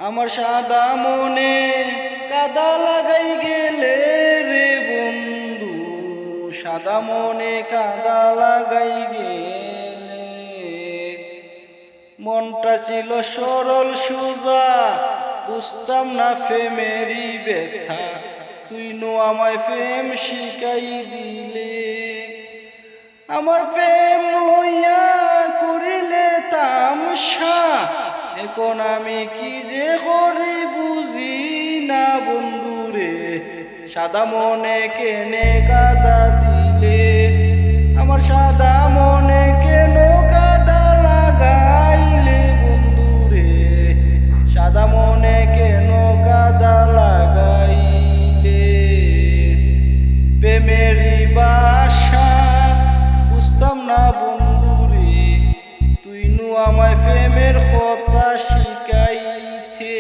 আমার সাদা মনে কাদা লাগাই গেলে রে বন্ধু, সাদা মনে কাদা লাগাই গেলে। মনটা ছিল সরল সোজা, বুঝতাম না প্রেমেরই ব্যথা, তুই নো আমায় প্রেম শিখাই দিলে। আমার প্রেম লইয়া করিলে তামসা, এখন আমি কি যে করি বুঝি না বন্ধুরে, সাদা মনে কেনে কাদা দিলে। আমার সাদা মনে কেন কাদা লাগাইলে বন্ধুরে, সাদা মনে কেন কাদা লাগাইলে। প্রেমেরই বাসা বুঝতাম না বন্ধুরে, তুই নু আমায় প্রেমের কথা শিখাইতে।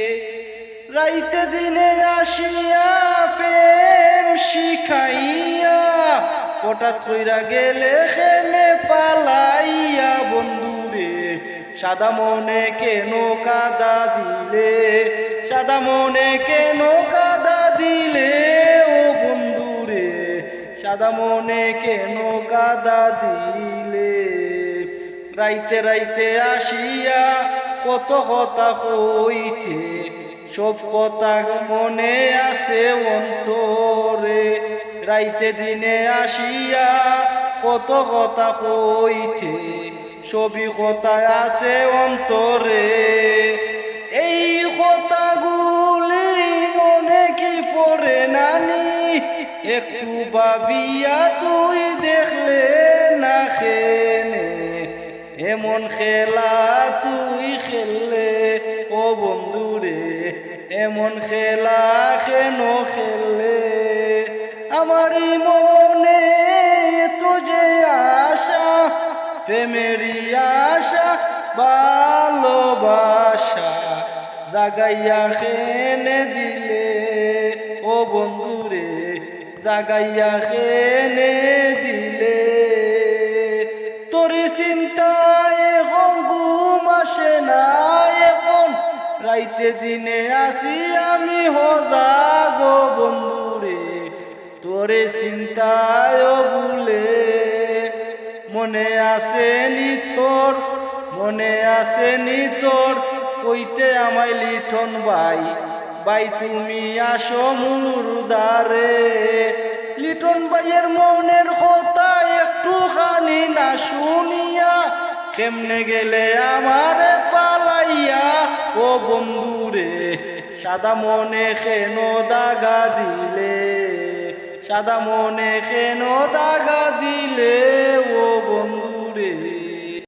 রাইতে দিনে আসিয়া প্রেম শিখাইয়া, হঠাৎ কইরা গেলে খেলে পালাইয়া বন্ধুরে, সাদা মনে কেন কাদা দিলে, সাদা মনে কেন কাদা দিলে ও বন্ধুরে, সাদা মনে কেন কাদা দিলে। রাইতে রাইতে আসিয়া কত কথা কইতে, সব কথা মনে আছে অন্তরে। রাইতে দিনে আসিয়া কত কথা কইতে, সবই কথা আছে অন্তরে। এই কথাগুলি মনে কি পড়ে নানি, একটু ভাবিয়া তুই দেখলে না খেনে, এমন খেলা তুই খেললে ও বন্ধুরে, এমন খেলা কেন খেললে। আমারই মনে তো যে আশা, প্রেমেরই আশা ভালোবাসা, জাগাইয়া খেনে দিলে ও বন্ধুরে, জাগাইয়া খেনে দিলে। তোরে চিন্তায় এখন ঘুম আসে না, এখন রাইতে দিনে আসি আমি হজাগো বন্ধুরে, তোরে চিন্তায় ভুলে। মনে আসেনি তোর, মনে আসেনি তোর, কইতে আমায় লিটন ভাই, ভাই তুমি আসো মুরদারে। লিটন ভাইয়ের মনের কথা একটুখানি না শুনিয়া, কেমনে গেলে আমারে পালাইয়া ও বন্ধুরে, সাদা মনে কেন দাগা দিলে, সাদা মনে কেন দাগা দিলে।